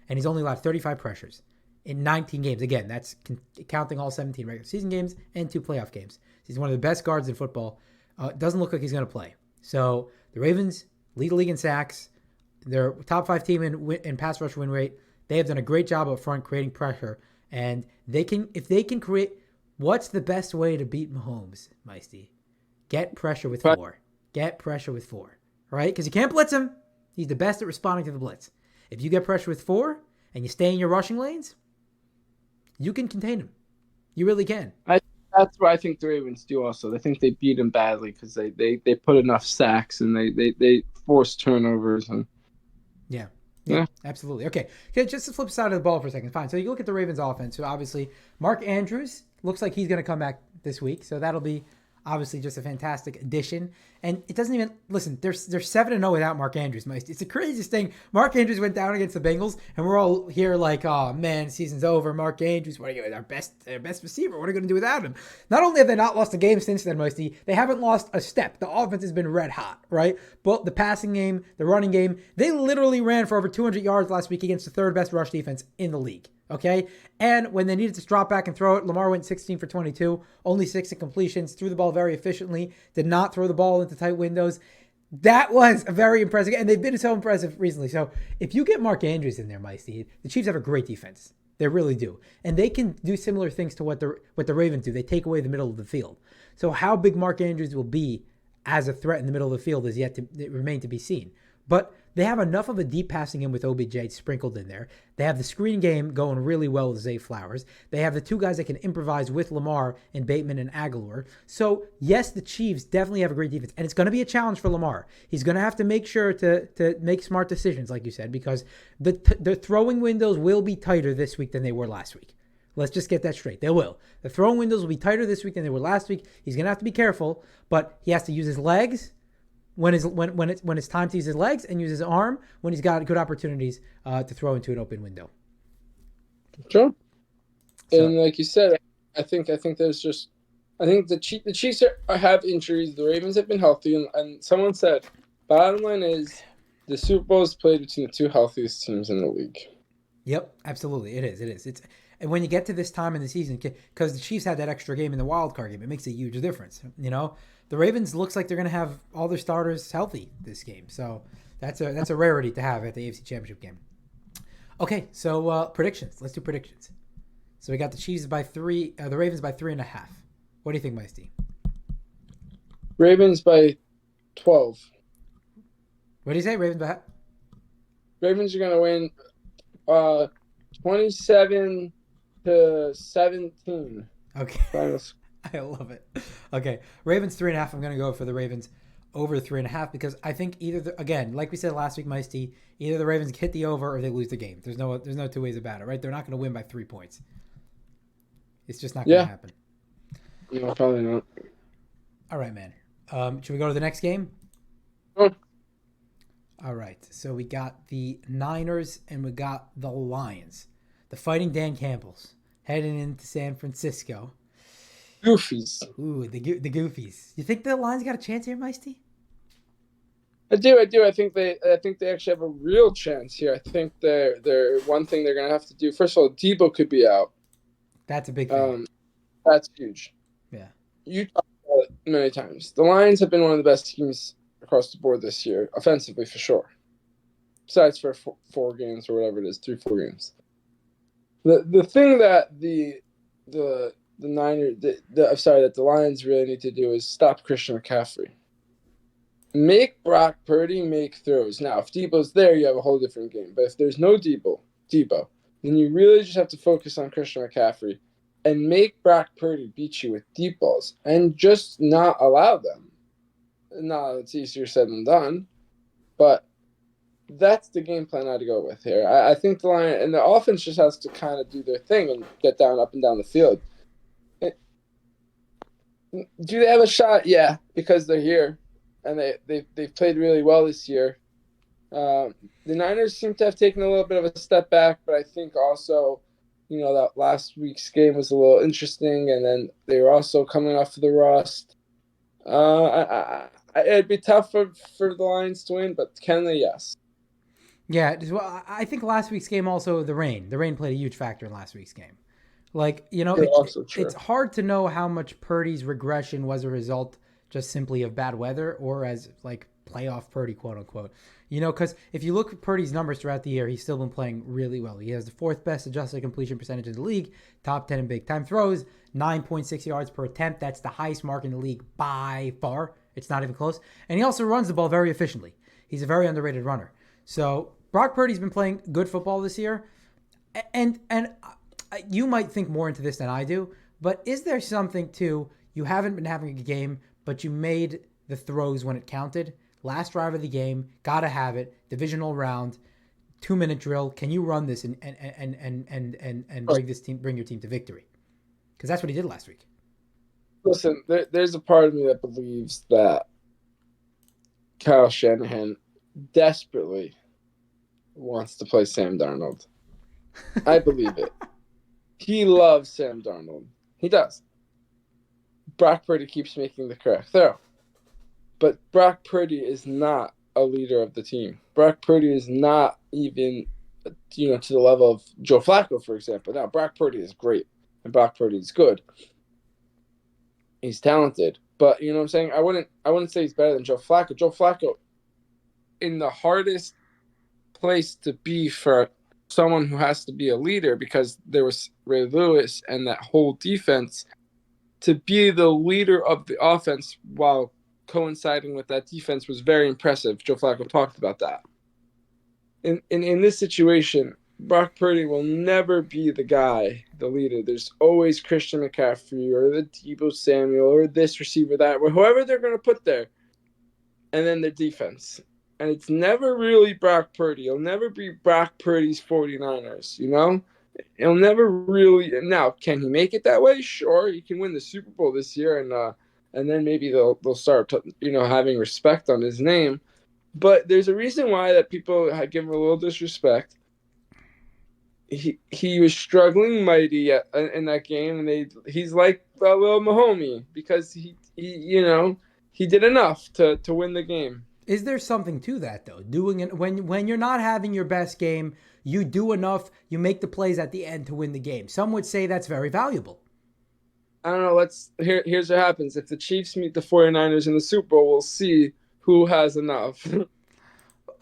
and he's only allowed 35 pressures in 19 games. Again, that's counting all 17 regular season games and 2 playoff games. He's one of the best guards in football. Doesn't look like he's going to play. So the Ravens lead the league in sacks. They're top 5 team in pass rush win rate. They have done a great job up front creating pressure. And if they can create, what's the best way to beat Mahomes, Meisty? Get pressure with 4. Get pressure with 4. Right? Because you can't blitz him. He's the best at responding to the blitz. If you get pressure with 4 and you stay in your rushing lanes, you can contain him. You really can. That's what I think the Ravens do also. They think they beat him badly because they put enough sacks and they force turnovers. And Yeah, absolutely. Okay, just to flip side of the ball for a second. Fine. So you look at the Ravens offense. So obviously, Mark Andrews looks like he's going to come back this week. So that'll be Obviously, just a fantastic addition. And it doesn't even listen. They're 7-0 without Mark Andrews. It's the craziest thing. Mark Andrews went down against the Bengals, and we're all here like, "Oh man, season's over. Mark Andrews, what are you, our best receiver? What are we going to do without him?" Not only have they not lost a game since then, Moisty, they haven't lost a step. The offense has been red hot, right? But the passing game, the running game, they literally ran for over 200 yards last week against the third best rush defense in the league. Okay. And when they needed to drop back and throw it, Lamar went 16 for 22, only 6 incompletions, threw the ball very efficiently, did not throw the ball into tight windows. That was a very impressive, and they've been so impressive recently. So if you get Mark Andrews in there, Micey, the Chiefs have a great defense. They really do. And they can do similar things to what the Ravens do. They take away the middle of the field. So how big Mark Andrews will be as a threat in the middle of the field is yet to remain to be seen. But they have enough of a deep passing game with OBJ sprinkled in there. They have the screen game going really well with Zay Flowers. They have the two guys that can improvise with Lamar and Bateman and Aguilar. So, yes, the Chiefs definitely have a great defense. And it's going to be a challenge for Lamar. He's going to have to make sure to make smart decisions, like you said, because the throwing windows will be tighter this week than they were last week. Let's just get that straight. They will. The throwing windows will be tighter this week than they were last week. He's going to have to be careful, but he has to use his legs when it's time to use his legs, and use his arm when he's got good opportunities to throw into an open window. Sure. So, And like you said, I think the Chiefs have injuries. The Ravens have been healthy, and someone said, bottom line is the Super Bowl is played between the two healthiest teams in the league. Yep, absolutely, it is. And when you get to this time in the season, because the Chiefs had that extra game in the wild card game, it makes a huge difference. You know, the Ravens looks like they're going to have all their starters healthy this game, so that's a rarity to have at the AFC Championship game. Okay, so predictions. Let's do predictions. So we got the Chiefs by 3, the Ravens by 3.5. What do you think, Micey? Ravens by 12. What do you say? Ravens by? Ravens are going to win 27-17. Okay. I love it. Okay. Ravens 3.5. I'm going to go for the Ravens over 3.5 because I think again, like we said last week, Micey, either the Ravens hit the over or they lose the game. There's no two ways about it, right? They're not going to win by 3 points. It's just not going to happen. No, probably not. All right, man. Should we go to the next game? Sure. All right. So we got the Niners and we got the Lions. The Fighting Dan Campbells heading into San Francisco. Goofies. Ooh, the Goofies. You think the Lions got a chance here, Meisty? I do. I think they actually have a real chance here. I think they're one thing they're gonna have to do. First of all, Debo could be out. That's a big thing. That's huge. Yeah. You talked about it many times. The Lions have been one of the best teams across the board this year, offensively for sure. Besides for 4 games or whatever it is, 3-4 games. The thing that the Lions really need to do is stop Christian McCaffrey. Make Brock Purdy make throws. Now, if Debo's there, you have a whole different game. But if there's no Debo, then you really just have to focus on Christian McCaffrey and make Brock Purdy beat you with deep balls and just not allow them. Now, it's easier said than done, but that's the game plan I had to go with here. I think the Lions and the offense just has to kind of do their thing and get up and down the field. Do they have a shot? Yeah, because they're here, and they've played really well this year. The Niners seem to have taken a little bit of a step back, but I think also, that last week's game was a little interesting, and then they were also coming off of the rust. It'd be tough for the Lions to win, but can they? Yes. Yeah, well, I think last week's game also the rain played a huge factor in last week's game. Like, it's hard to know how much Purdy's regression was a result just simply of bad weather or as like playoff Purdy, quote unquote. Because if you look at Purdy's numbers throughout the year, he's still been playing really well. He has the 4th best adjusted completion percentage in the league, top 10 in big time throws, 9.6 yards per attempt. That's the highest mark in the league by far. It's not even close. And he also runs the ball very efficiently. He's a very underrated runner. So Brock Purdy's been playing good football this year. And you might think more into this than I do, but is there something to you haven't been having a good game, but you made the throws when it counted? Last drive of the game, gotta have it. Divisional round, 2-minute drill. Can you run this and bring your team to victory? Because that's what he did last week. Listen, there's a part of me that believes that Kyle Shanahan desperately wants to play Sam Darnold. I believe it. He loves Sam Darnold. He does. Brock Purdy keeps making the correct throw. But Brock Purdy is not a leader of the team. Brock Purdy is not even, to the level of Joe Flacco, for example. Now, Brock Purdy is great, and Brock Purdy is good. He's talented, but you know what I'm saying? I wouldn't say he's better than Joe Flacco. Joe Flacco, in the hardest place to be for someone who has to be a leader, because there was Ray Lewis and that whole defense, to be the leader of the offense while coinciding with that defense was very impressive. Joe Flacco talked about that. In this situation, Brock Purdy will never be the guy, the leader. There's always Christian McCaffrey or the Deebo Samuel or this receiver, that, or whoever they're going to put there. And then the defense. And it's never really Brock Purdy. It'll never be Brock Purdy's 49ers, It'll never really. Now, can he make it that way? Sure. He can win the Super Bowl this year, and then maybe they'll start, having respect on his name. But there's a reason why that people give him a little disrespect. He was struggling mighty in that game, and he's like a little Mahomes because he did enough to win the game. Is there something to that though? Doing it when you're not having your best game, you do enough, you make the plays at the end to win the game. Some would say that's very valuable. I don't know. Here's what happens. If the Chiefs meet the 49ers in the Super Bowl, we'll see who has enough.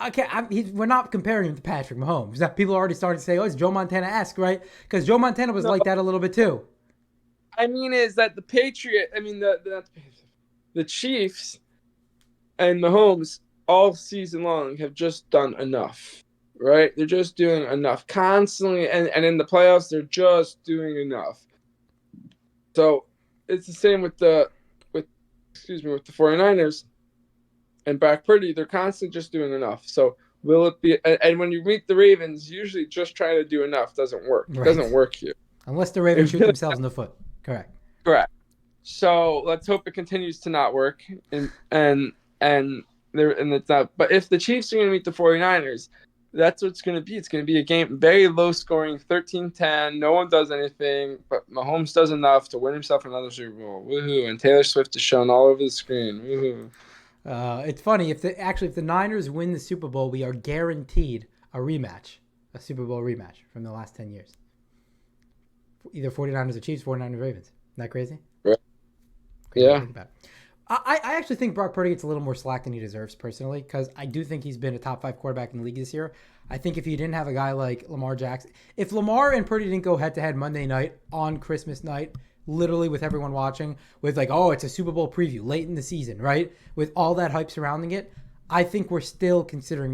Okay, we're not comparing him to Patrick Mahomes. Now, people are already starting to say, "Oh, it's Joe Montana-esque," right? Because Joe Montana was like that a little bit too. I mean, is that the Chiefs and Mahomes all season long have just done enough, right? They're just doing enough constantly, and in the playoffs, they're just doing enough. So it's the same with the 49ers. And Brock Purdy, they're constantly just doing enough. So will it be? And when you meet the Ravens, usually just trying to do enough doesn't work. It doesn't work here. Unless the Ravens shoot themselves in the foot. Correct. So let's hope it continues to not work. And it's not. But if the Chiefs are going to meet the 49ers, that's what it's going to be. It's going to be a game very low scoring, 13-10. No one does anything, but Mahomes does enough to win himself another Super Bowl. Woohoo! And Taylor Swift is shown all over the screen. Woohoo! It's funny, if the Niners win the Super Bowl, we are guaranteed a Super Bowl rematch from the last 10 years. Either 49ers or Chiefs, 49ers Ravens. Isn't that crazy? Right. Crazy Yeah. to think about. I actually think Brock Purdy gets a little more slack than he deserves personally, because I do think he's been a top 5 quarterback in the league this year. I think if you didn't have a guy like Lamar Jackson, if Lamar and Purdy didn't go head-to-head Monday night on Christmas night, literally with everyone watching, with it's a Super Bowl preview late in the season, right? With all that hype surrounding it, I think we're still considering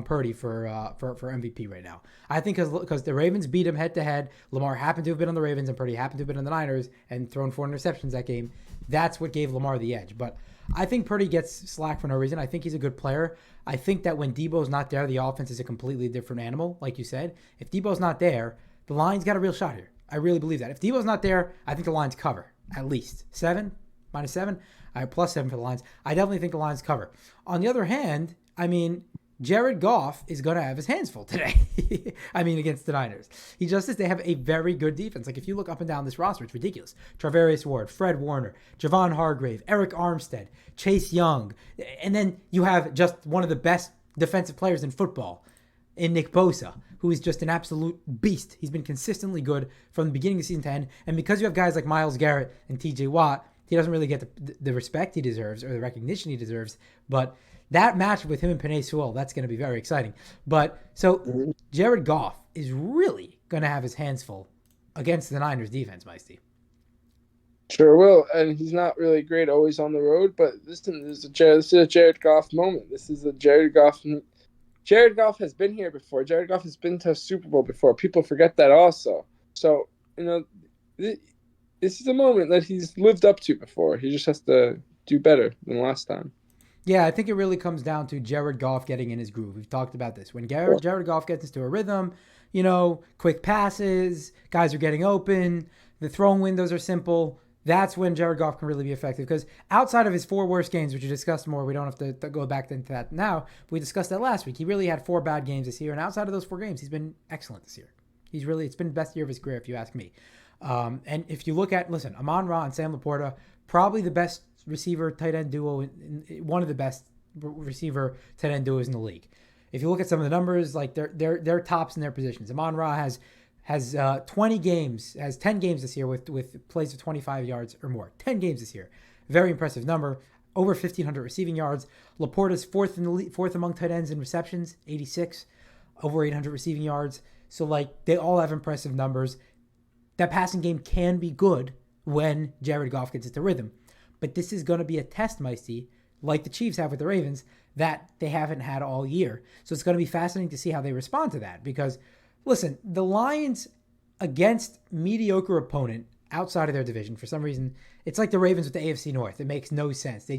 Purdy for MVP right now. I think because the Ravens beat him head to head, Lamar happened to have been on the Ravens and Purdy happened to have been on the Niners and thrown 4 interceptions that game. That's what gave Lamar the edge. But I think Purdy gets slack for no reason. I think he's a good player. I think that when Debo's not there, the offense is a completely different animal, like you said. If Debo's not there, the Lions got a real shot here. I really believe that. If Debo's not there, I think the Lions cover, at least. 7, -7, +7 for the Lions. I definitely think the Lions cover. On the other hand, Jared Goff is going to have his hands full today. Against the Niners. He just is. They have a very good defense. Like, if you look up and down this roster, it's ridiculous. Travarius Ward, Fred Warner, Javon Hargrave, Eric Armstead, Chase Young. And then you have just one of the best defensive players in football in Nick Bosa, who is just an absolute beast. He's been consistently good from the beginning of season 10. And because you have guys like Myles Garrett and TJ Watt, he doesn't really get the respect he deserves or the recognition he deserves. But that match with him and Penei Sewell, that's going to be very exciting. But so Jared Goff is really going to have his hands full against the Niners defense, Meisty. Sure will. And he's not really great always on the road, but this is a Jared Goff moment. This is a Jared Goff. Jared Goff has been here before. Jared Goff has been to a Super Bowl before. People forget that also. So, this is a moment that he's lived up to before. He just has to do better than last time. Yeah, I think it really comes down to Jared Goff getting in his groove. We've talked about this. When Jared Goff gets into a rhythm, quick passes, guys are getting open, the throwing windows are simple, that's when Jared Goff can really be effective. Because outside of his 4 worst games, which we discussed more, we don't have to go back into that now. But we discussed that last week. He really had 4 bad games this year, and outside of those 4 games, he's been excellent this year. It's been the best year of his career, if you ask me. And if you look at, Amon-Ra and Sam Laporta, probably the best receiver tight end duo, one of the best receiver tight end duos in the league. If you look at some of the numbers, like they're tops in their positions. Amon-Ra has 10 games this year with plays of 25 yards or more. 10 games this year. Very impressive number. Over 1,500 receiving yards. Laporta's fourth among tight ends in receptions, 86. Over 800 receiving yards. So, they all have impressive numbers. That passing game can be good when Jared Goff gets into rhythm. But this is going to be a test, Meisty, like the Chiefs have with the Ravens, that they haven't had all year. So it's going to be fascinating to see how they respond to that. Because, listen, the Lions against mediocre opponent outside of their division, for some reason, it's like the Ravens with the AFC North. It makes no sense. They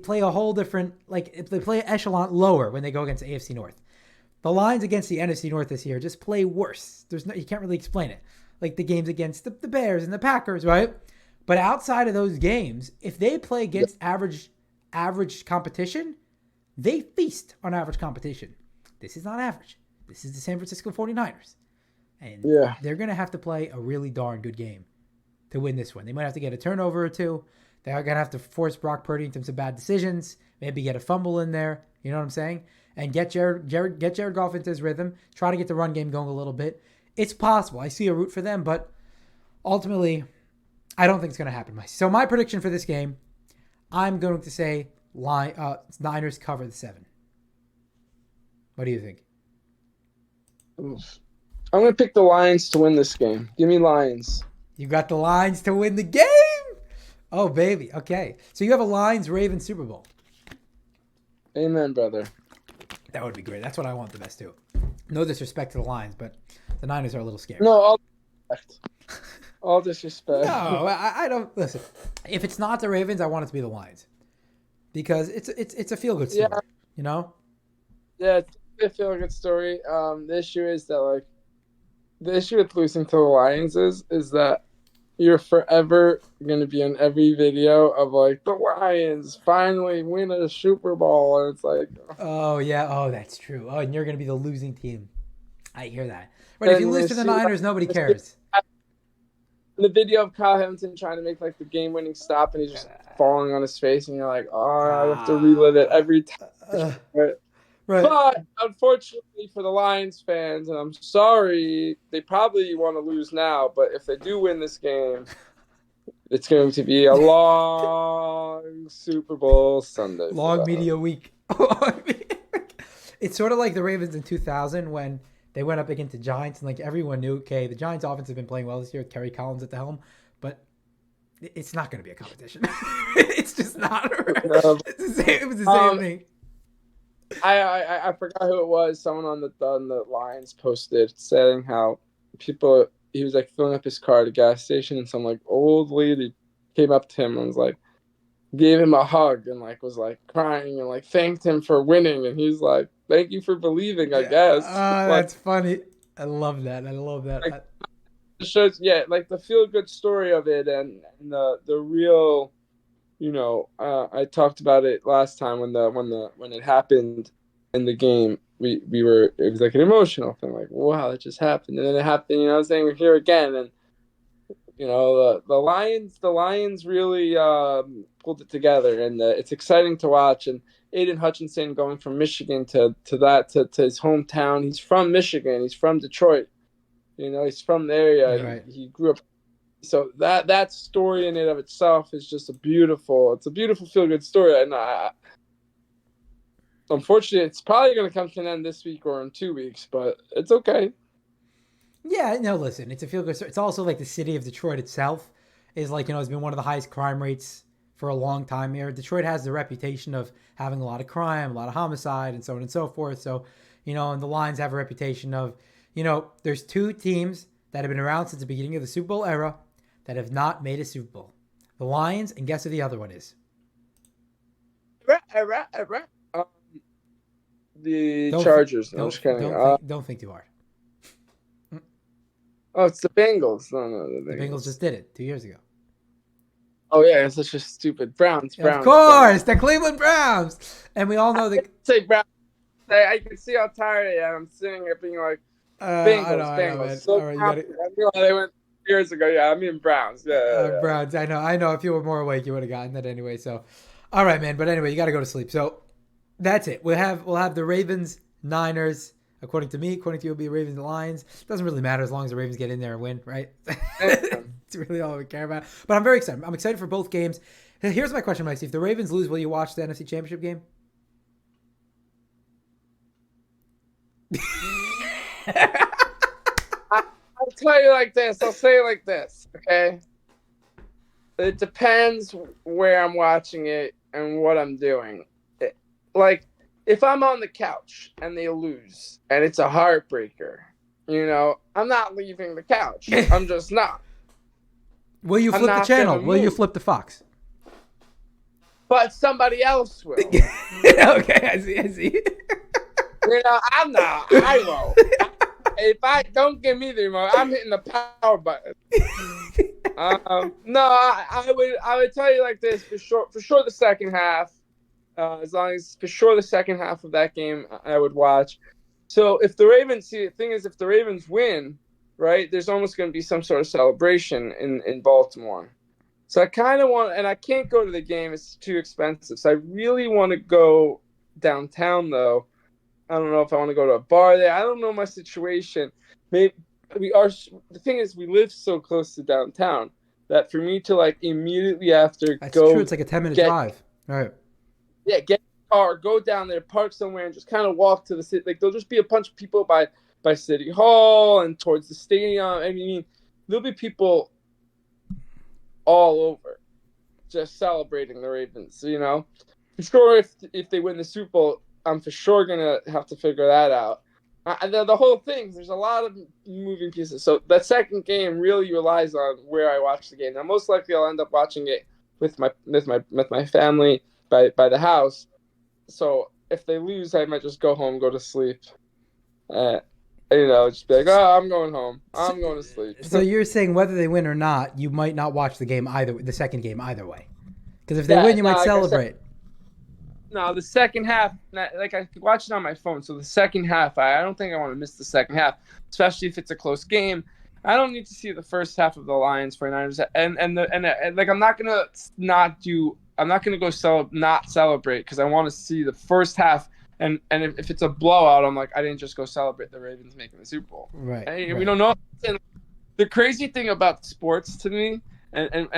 play a whole different, they play an echelon lower when they go against the AFC North. The Lions against the NFC North this year just play worse. You can't really explain it. Like the games against the Bears and the Packers, right? But outside of those games, if they play against average competition, they feast on average competition. This is not average. This is the San Francisco 49ers. And they're going to have to play a really darn good game to win this one. They might have to get a turnover or 2. They're going to have to force Brock Purdy into some bad decisions, maybe get a fumble in there, you know what I'm saying? And get Jared Goff into his rhythm, try to get the run game going a little bit. It's possible. I see a route for them, but ultimately, I don't think it's going to happen. So my prediction for this game, I'm going to say Niners cover the 7. What do you think? I'm going to pick the Lions to win this game. Give me Lions. You got the Lions to win the game? Oh, baby. Okay. So you have a Lions-Ravens Super Bowl. Amen, brother. That would be great. That's what I want the best, too. No disrespect to the Lions, but the Niners are a little scary. No, all disrespect. All disrespect. No, I don't. Listen, if it's not the Ravens, I want it to be the Lions. Because it's a feel-good story, you know? Yeah, it's a feel-good story. The issue is that, the issue with losing to the Lions is that you're forever going to be in every video of, the Lions finally win a Super Bowl. And it's like... Oh, yeah. Oh, that's true. Oh, and you're going to be the losing team. I hear that. Right, if you lose to the Niners, nobody cares. The video of Kyle Hamilton trying to make, the game-winning stop, and he's just falling on his face, and you're like, I have to relive it every time. Right. But, unfortunately for the Lions fans, and I'm sorry, they probably want to lose now, but if they do win this game, it's going to be a long Super Bowl Sunday. Long media week. It's sort of like the Ravens in 2000 when they went up against the Giants, and everyone knew, okay, the Giants' offense has been playing well this year with Kerry Collins at the helm, but it's not going to be a competition. It's just not. It was the same thing. I forgot who it was. Someone on the Lions posted saying how he was filling up his car at a gas station, and some old lady came up to him and was gave him a hug and was crying and thanked him for winning, and he's like, thank you for believing, I guess. That's funny. I love that. It shows, the feel good story of it, and the real, I talked about it last time when it happened in the game. It was an emotional thing, wow, it just happened, and then it happened. I was saying we're here again, and the Lions really pulled it together, and it's exciting to watch. And Aiden Hutchinson going from Michigan to his hometown. He's from Michigan. He's from Detroit. He's from the area. Right. He grew up. So that story in and of itself is just a beautiful feel-good story. And unfortunately, it's probably going to come to an end this week or in 2 weeks, but it's okay. Yeah, no, listen, it's a feel-good story. It's also the city of Detroit itself is has been one of the highest crime rates for a long time here. Detroit has the reputation of having a lot of crime, a lot of homicide, and so on and so forth. So, and the Lions have a reputation of, there's 2 teams that have been around since the beginning of the Super Bowl era that have not made a Super Bowl. The Lions, and guess who the other one is? The Chargers. Don't think too hard. Oh, it's the Bengals. No, the Bengals just did it 2 years ago. Oh yeah, it's such a stupid Browns. Of course, the Cleveland Browns, and we all know the. Say Browns. I can see how tired I am. I'm sitting here being like, I know, Bengals. man. So All right, you got it. I know they went years ago. Yeah, I mean Browns. Yeah. Browns. I know. If you were more awake, you would have gotten that anyway. So, all right, man. But anyway, you got to go to sleep. So, that's it. We'll have the Ravens, Niners. According to me, according to you, it'll be Ravens and Lions. Doesn't really matter as long as the Ravens get in there and win, right? It's really all we care about. But I'm very excited. I'm excited for both games. Here's my question, Mike. If the Ravens lose, will you watch the NFC Championship game? I'll tell you like this. I'll say it like this, okay? It depends where I'm watching it and what I'm doing. Like, if I'm on the couch and they lose and it's a heartbreaker, I'm not leaving the couch. I'm just not. Will you flip the channel? Will you flip the Fox? But somebody else will. Okay, I see. I'm not. I won't. If I don't give me the remote, I'm hitting the power button. No, I would tell you like this for sure the second half. As long as for sure the second half of that game I would watch. So if the Ravens the thing is if the Ravens win, right, there's almost going to be some sort of celebration in Baltimore. So I kind of want, and I can't go to the game, it's too expensive. So I really want to go downtown though. I don't know if I want to go to a bar there. I don't know my situation. Maybe the thing is we live so close to downtown that for me to like immediately after That's true. It's like a 10-minute drive. All right. Yeah, get a car, go down there, park somewhere, and just kind of walk to the city. Like there'll just be a bunch of people by City Hall and towards the stadium. I mean, there'll be people all over just celebrating the Ravens. For sure, if they win the Super Bowl, I'm for sure gonna have to figure that out. And the whole thing, there's a lot of moving pieces. So that second game really relies on where I watch the game. Now, most likely, I'll end up watching it with my family by the house. So if they lose, I might just go home, go to sleep. Just be like, oh, I'm going home. I'm going to sleep. So you're saying whether they win or not, you might not watch the second game either way. Because if they win, you might celebrate. No, the second half, like I could watch it on my phone. So the second half, I don't think I want to miss the second half, especially if it's a close game. I don't need to see the first half of the Lions 49ers, and like I'm not gonna go not celebrate because I want to see the first half. And if it's a blowout, I'm like, I didn't just go celebrate the Ravens making the Super Bowl. Right. We don't know. And the crazy thing about sports to me, and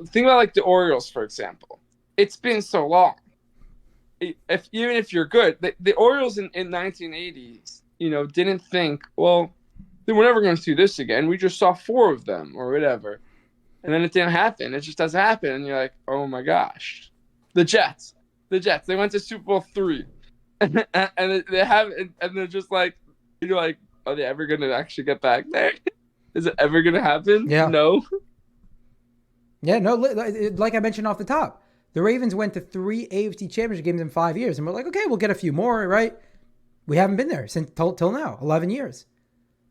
think about like the Orioles, for example. It's been so long. Even if you're good, the Orioles in 1980s, didn't think, well, we're never going to see this again. We just saw 4 of them or whatever. And then it didn't happen. It just doesn't happen. And you're like, oh my gosh. The Jets, they went to Super Bowl III. and they have, and they're just like, you're like, are they ever going to actually get back there? Is it ever going to happen? Yeah. No. Yeah, no, like I mentioned off the top, the Ravens went to 3 AFC Championship games in 5 years. And we're like, okay, we'll get a few more, right? We haven't been there since till now, 11 years.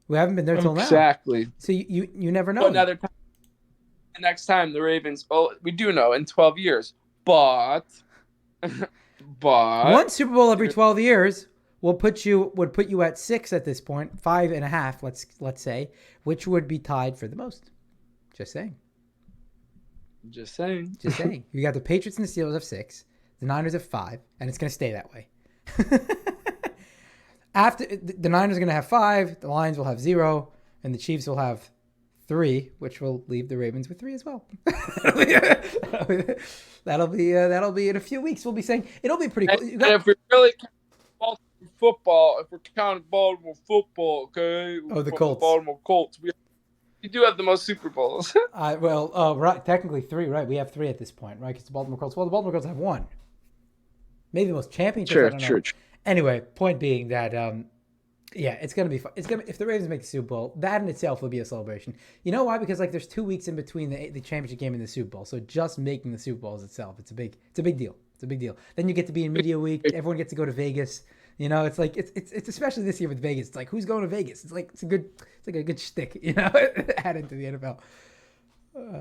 We haven't been there till now. Exactly. So you never know. But another time, next time the Ravens, well, we do know in 12 years, but one Super Bowl every 12 years would put you at 6 at this point, 5.5, let's say, which would be tied for the most. Just saying. Just saying. You got the Patriots and the Steelers have 6, the Niners have 5, and it's going to stay that way. After the Niners are going to have 5, the Lions will have 0, and the Chiefs will have 3, which will leave the Ravens with 3 as well. That'll be in a few weeks. We'll be saying it'll be pretty cool. And if we really count football, if we're counting Baltimore football, okay? Oh, the Colts. Baltimore Colts. We do have the most Super Bowls. Right, technically 3, right? We have 3 at this point, right? Because the Baltimore Colts. Well, the Baltimore Colts have 1. Maybe the most championships. True. Anyway, point being that, it's gonna be fun. If the Ravens make the Super Bowl, that in itself will be a celebration. You know why? Because like there's 2 weeks in between the championship game and the Super Bowl, so just making the Super Bowls itself, it's a big deal. It's a big deal. Then you get to be in media week. Everyone gets to go to Vegas. It's like it's especially this year with Vegas. It's like who's going to Vegas? It's like a good shtick, add into the NFL.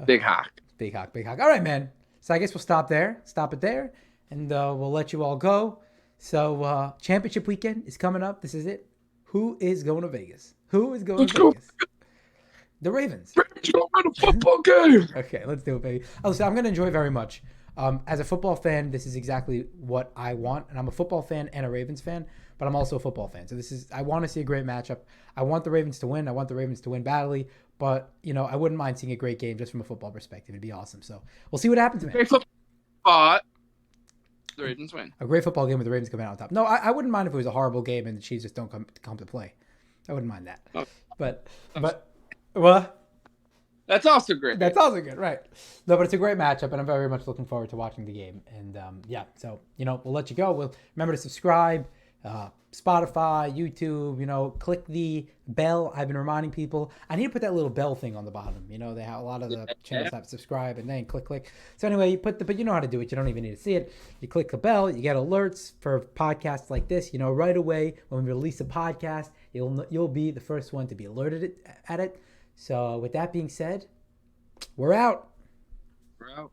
Big Hawk. Big Hawk, Big Hawk. All right, man. So I guess we'll stop it there, and we'll let you all go. So championship weekend is coming up. This is it. Who is going to Vegas? Vegas? The Ravens. Let's go win a football game. Okay, let's do it, baby. Listen, I'm going to enjoy very much. As a football fan, this is exactly what I want, and I'm a football fan and a Ravens fan, but I'm also a football fan. So I want to see a great matchup. I want the Ravens to win. I want the Ravens to win badly, but I wouldn't mind seeing a great game just from a football perspective. It'd be awesome. So we'll see what happens, man. But the Ravens win. A great football game with the Ravens coming out on top. No, I wouldn't mind if it was a horrible game and the Chiefs just don't come to play. I wouldn't mind that. Oh. But what? That's also great. That's also good, right? No, but it's a great matchup, and I'm very much looking forward to watching the game. And so we'll let you go. We'll remember to subscribe, Spotify, YouTube. Click the bell. I've been reminding people. I need to put that little bell thing on the bottom. They have a lot of the channels have subscribe and then click. So anyway, but you know how to do it. You don't even need to see it. You click the bell. You get alerts for podcasts like this. Right away when we release a podcast, you'll be the first one to be alerted at it. So with that being said, we're out. We're out.